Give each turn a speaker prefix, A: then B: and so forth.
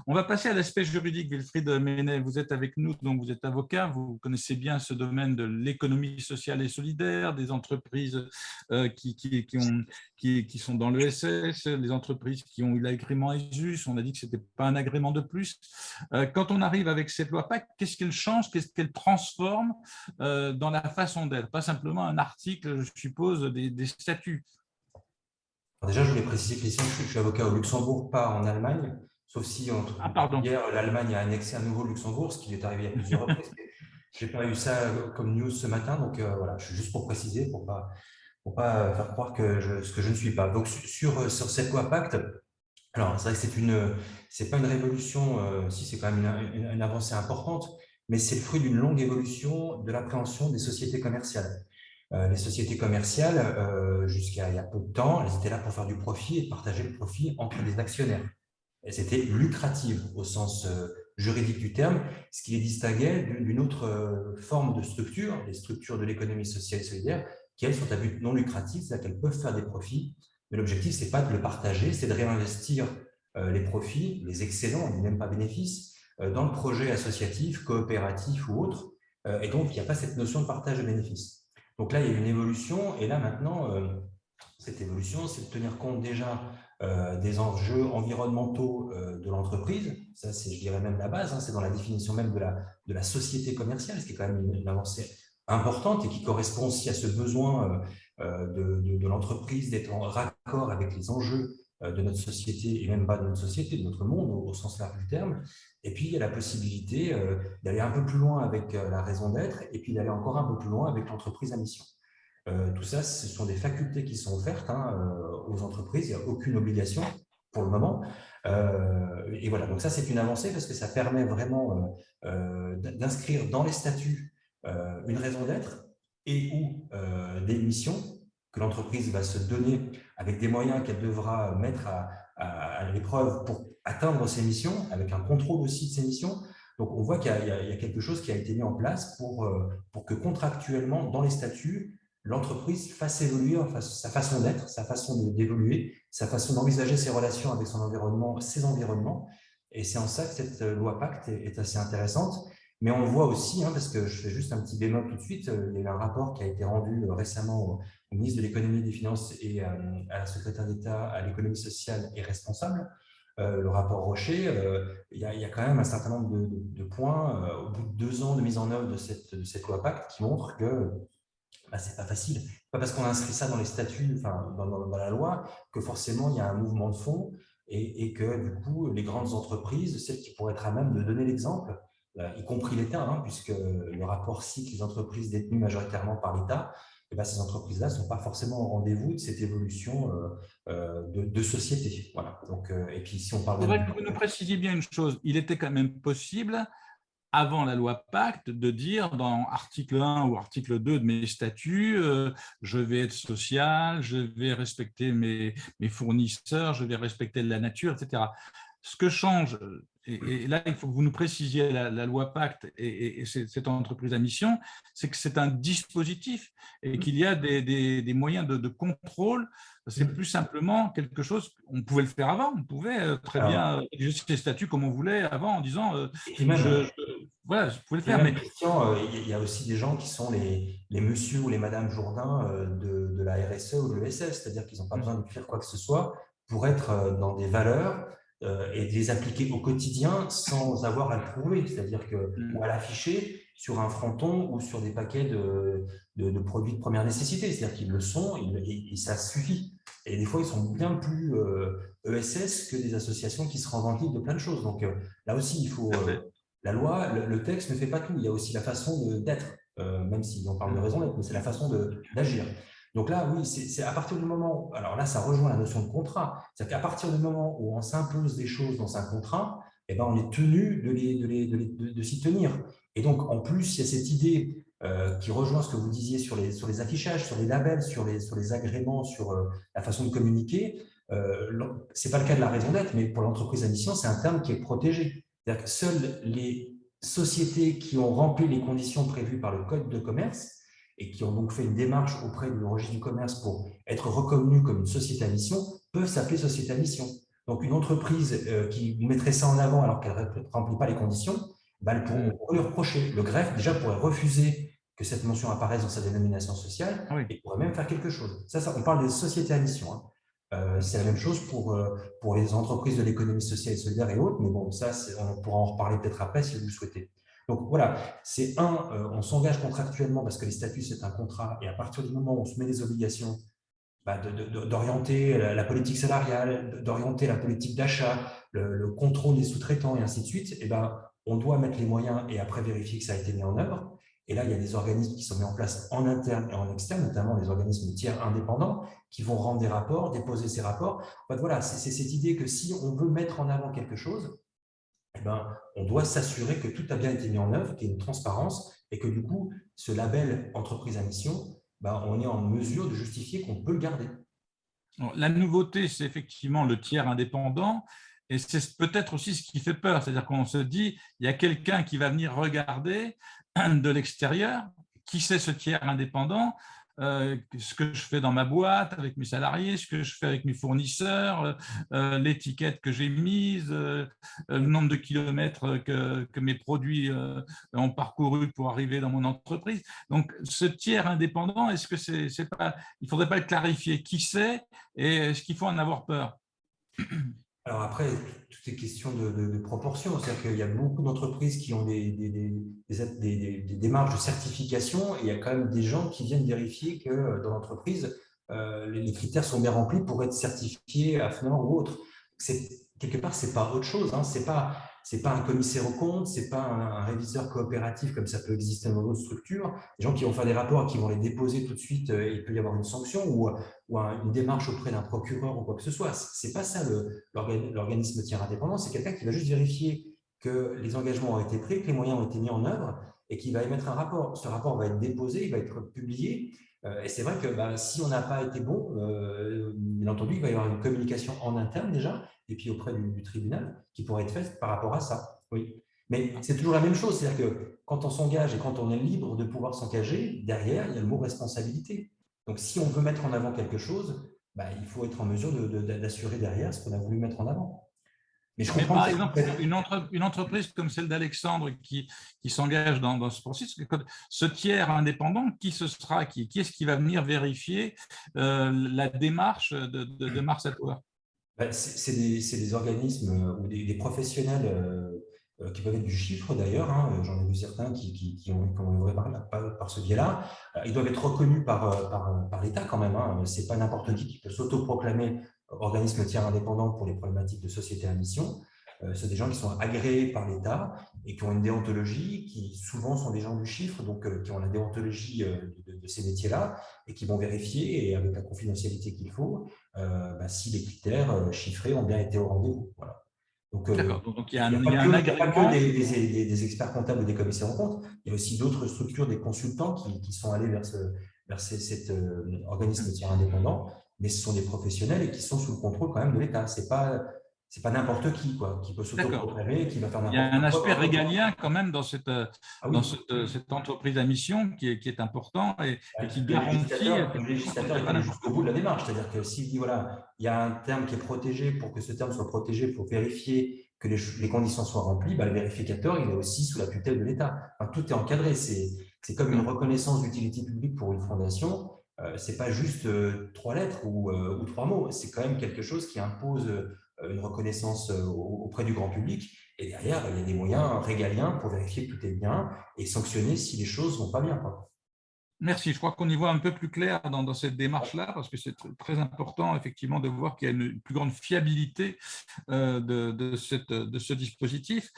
A: On va passer à l'aspect juridique. Wilfried Menet, vous êtes avec nous, donc vous êtes avocat, vous connaissez bien ce domaine de l'économie sociale et solidaire, des entreprises qui sont dans l'ESS, les entreprises qui ont eu l'agrément ESUS. On a dit que ce n'était pas un agrément de plus. Quand on arrive avec cette loi PACTE, qu'est-ce qu'elle change, qu'est-ce qu'elle transforme dans la façon d'être? Pas simplement un article, je suppose, des statuts.
B: Déjà, je voulais préciser, Christian, que je suis avocat au Luxembourg, pas en Allemagne, sauf si entre
A: Ah, pardon.
B: hier, l'Allemagne a annexé à nouveau le Luxembourg, ce qui est arrivé à plusieurs reprises. Je n'ai pas eu ça comme news ce matin, donc voilà, je suis juste pour préciser, pour pas faire croire que ce que je ne suis pas. Donc sur cette loi Pacte, alors c'est vrai que c'est pas une révolution, si c'est quand même une avancée importante, mais c'est le fruit d'une longue évolution de l'appréhension des sociétés commerciales. Les sociétés commerciales, jusqu'à il y a peu de temps, elles étaient là pour faire du profit et de partager le profit entre les actionnaires. Elles étaient lucratives au sens juridique du terme, ce qui les distinguait d'une autre forme de structure, les structures de l'économie sociale et solidaire, qui elles sont à but non lucratif, c'est-à-dire qu'elles peuvent faire des profits, mais l'objectif, c'est pas de le partager, c'est de réinvestir les profits, les excédents, on dit même pas bénéfices, dans le projet associatif, coopératif ou autre, et donc il n'y a pas cette notion de partage de bénéfices. Donc là, il y a une évolution, et là maintenant, cette évolution, c'est de tenir compte déjà des enjeux environnementaux de l'entreprise. Ça, c'est, je dirais même la base, hein, c'est dans la définition même de la société commerciale, ce qui est quand même une avancée importante et qui correspond aussi à ce besoin de l'entreprise d'être en raccord avec les enjeux de notre société, et même pas de notre société, de notre monde au sens large du terme. Et puis, il y a la possibilité d'aller un peu plus loin avec la raison d'être, et puis d'aller encore un peu plus loin avec l'entreprise à mission. Tout ça, ce sont des facultés qui sont offertes aux entreprises. Il n'y a aucune obligation pour le moment. Et voilà, donc ça, c'est une avancée parce que ça permet vraiment d'inscrire dans les statuts une raison d'être et ou des missions que l'entreprise va se donner avec des moyens qu'elle devra mettre à l'épreuve pour atteindre ces missions, avec un contrôle aussi de ces missions. Donc, on voit qu'il y a quelque chose qui a été mis en place pour que contractuellement, dans les statuts, l'entreprise fasse évoluer sa façon d'être, sa façon d'évoluer, sa façon d'envisager ses relations avec son environnement, ses environnements. Et c'est en ça que cette loi Pacte est assez intéressante. Mais on le voit aussi, hein, parce que je fais juste un petit bémol tout de suite, il y a eu un rapport qui a été rendu récemment au ministre de l'économie et des finances et à la secrétaire d'État à l'économie sociale et responsable, le rapport Rocher. Il y a quand même un certain nombre de points au bout de 2 ans de mise en œuvre de cette loi Pacte qui montrent que c'est pas facile. Pas parce qu'on a inscrit ça dans les statuts, enfin, dans la loi, que forcément il y a un mouvement de fond et que du coup, les grandes entreprises, celles qui pourraient être à même de donner l'exemple, y compris l'État, hein, puisque le rapport cite les entreprises détenues majoritairement par l'État, et ces entreprises-là ne sont pas forcément au rendez-vous de cette évolution de société. Voilà. Donc, et puis, si on parle
A: Il faudrait
B: même
A: que vous nous précisiez bien une chose. Il était quand même possible, avant la loi Pacte, de dire dans article 1 ou article 2 de mes statuts, je vais être social, je vais respecter mes fournisseurs, je vais respecter la nature, etc. Ce que change, et là, il faut que vous nous précisiez la loi Pacte et cette entreprise à mission, c'est que c'est un dispositif et qu'il y a des moyens de contrôle. C'est plus simplement quelque chose, on pouvait le faire avant, on pouvait très
B: alors,
A: bien rédiger ces statuts comme on voulait avant en disant
B: et même,
A: voilà, je pouvais le
B: Et
A: faire,
B: même,
A: mais
B: Christian, il y a aussi des gens qui sont les monsieur ou les madame Jourdain de la RSE ou de l'ESS, c'est-à-dire qu'ils n'ont pas besoin d'écrire quoi que ce soit pour être dans des valeurs et de les appliquer au quotidien sans avoir à le prouver, c'est-à-dire que, ou à l'afficher sur un fronton ou sur des paquets de produits de première nécessité, c'est-à-dire qu'ils le sont et ça suffit. Et des fois, ils sont bien plus ESS que des associations qui se revendiquent de plein de choses. Donc là aussi, il faut la loi, le texte ne fait pas tout. Il y a aussi la façon d'être, même si on parle de raison d'être, mais c'est la façon d'agir. Donc là, oui, c'est à partir du moment, alors là, ça rejoint la notion de contrat. C'est-à-dire qu'à partir du moment où on s'impose des choses dans un contrat, eh ben, on est tenu de s'y tenir. Et donc, en plus, il y a cette idée qui rejoint ce que vous disiez sur les affichages, sur les labels, sur les agréments, sur la façon de communiquer. Ce n'est pas le cas de la raison d'être, mais pour l'entreprise à mission, c'est un terme qui est protégé. C'est-à-dire que seules les sociétés qui ont rempli les conditions prévues par le Code de commerce et qui ont donc fait une démarche auprès du registre du commerce pour être reconnues comme une société à mission peuvent s'appeler société à mission. Donc, une entreprise qui mettrait ça en avant alors qu'elle ne remplit pas les conditions, ben, on pourrait lui reprocher. Le greffe, déjà, pourrait refuser que cette mention apparaisse dans sa dénomination sociale
A: Ah oui.
B: et pourrait même faire quelque chose. Ça on parle des sociétés à mission, hein. C'est la même chose pour les entreprises de l'économie sociale et solidaire et autres, mais bon, ça, on pourra en reparler peut-être après si vous le souhaitez. Donc voilà, c'est on s'engage contractuellement parce que les statuts, c'est un contrat, et à partir du moment où on se met des obligations bah, d'orienter la politique salariale, d'orienter la politique d'achat, le contrôle des sous-traitants et ainsi de suite, et ben, on doit mettre les moyens et après vérifier que ça a été mis en œuvre. Et là, il y a des organismes qui sont mis en place en interne et en externe, notamment les organismes tiers indépendants qui vont rendre des rapports, déposer ces rapports. En fait, voilà, c'est cette idée que si on veut mettre en avant quelque chose, eh ben, on doit s'assurer que tout a bien été mis en œuvre, qu'il y ait une transparence et que du coup, ce label entreprise à mission, ben, on est en mesure de justifier qu'on peut le garder.
A: La nouveauté, c'est effectivement le tiers indépendant, et c'est peut-être aussi ce qui fait peur, c'est-à-dire qu'on se dit, il y a quelqu'un qui va venir regarder de l'extérieur, qui c'est ce tiers indépendant, ce que je fais dans ma boîte avec mes salariés, ce que je fais avec mes fournisseurs, l'étiquette que j'ai mise, le nombre de kilomètres que mes produits ont parcouru pour arriver dans mon entreprise. Donc, ce tiers indépendant, est-ce que c'est pas, il ne faudrait pas le clarifier qui c'est et est-ce qu'il faut en avoir peur?
B: Alors après, tout est question de proportion. C'est-à-dire qu'il y a beaucoup d'entreprises qui ont des démarches de certification et il y a quand même des gens qui viennent vérifier que dans l'entreprise, les critères sont bien remplis pour être certifiés à FNOR ou autre. Quelque part, c'est pas autre chose, hein. C'est pas un commissaire aux comptes, c'est pas un réviseur coopératif comme ça peut exister dans d'autres structures. Des gens qui vont faire des rapports et qui vont les déposer tout de suite, il peut y avoir une sanction ou une démarche auprès d'un procureur ou quoi que ce soit. C'est pas ça l'organisme tiers indépendant, c'est quelqu'un qui va juste vérifier que les engagements ont été pris, que les moyens ont été mis en œuvre et qui va émettre un rapport. Ce rapport va être déposé, il va être publié. Et c'est vrai que bah, si on n'a pas été bon, bien entendu, il va y avoir une communication en interne déjà, et puis auprès du tribunal, qui pourrait être faite par rapport à ça. Oui. Mais c'est toujours la même chose, c'est-à-dire que quand on s'engage et quand on est libre de pouvoir s'engager, derrière, il y a le mot responsabilité. Donc, si on veut mettre en avant quelque chose, bah, il faut être en mesure d'assurer derrière ce qu'on a voulu mettre en avant. Mais je
A: Mais
B: comprends
A: par
B: que
A: exemple, une entreprise comme celle d'Alexandre qui s'engage dans ce processus, ce tiers indépendant, qui ce sera, qui est-ce qui va venir vérifier la démarche de Mars at Work?
B: c'est des organismes ou des professionnels qui peuvent être du chiffre d'ailleurs, hein. J'en ai vu certains qui ont œuvré par ce biais-là. Ils doivent être reconnus par l'État quand même, hein. Ce n'est pas n'importe qui peut s'autoproclamer organisme tiers indépendant pour les problématiques de société à mission. C'est des gens qui sont agréés par l'État et qui ont une déontologie, qui souvent sont des gens du chiffre, donc qui ont la déontologie de ces métiers-là et qui vont vérifier, et avec la confidentialité qu'il faut, bah, si les critères chiffrés ont bien été au rendez-vous. Voilà. Donc,
A: D'accord, donc il y a
B: il n'y a,
A: un
B: pas que
A: agrément.
B: des experts comptables ou des commissaires en compte, il y a aussi d'autres structures, des consultants qui sont allés vers cet organisme tiers indépendant, mais ce sont des professionnels et qui sont sous le contrôle quand même de l'État. C'est pas n'importe qui, quoi, qui peut
A: D'accord.
B: s'autoproclamer et qui va faire
A: Il y a
B: n'importe
A: un
B: quoi.
A: aspect régalien quand même dans
B: Ah oui,
A: cette entreprise à mission qui est important et qui
B: le
A: garantit
B: législateur est allé jusqu'au bout de la démarche. C'est-à-dire que s'il dit, voilà, il y a un terme qui est protégé, pour que ce terme soit protégé, pour vérifier que les conditions soient remplies, bah, le vérificateur, il est aussi sous la tutelle de l'État. Enfin, tout est encadré. C'est comme une reconnaissance d'utilité publique pour une fondation. Ce n'est pas juste trois lettres ou trois mots. C'est quand même quelque chose qui impose une reconnaissance auprès du grand public. Et derrière, il y a des moyens régaliens pour vérifier que tout est bien et sanctionner si les choses ne vont pas bien, quoi.
A: Merci. Je crois qu'on y voit un peu plus clair dans cette démarche-là, parce que c'est très important, effectivement, de voir qu'il y a une plus grande fiabilité de ce dispositif.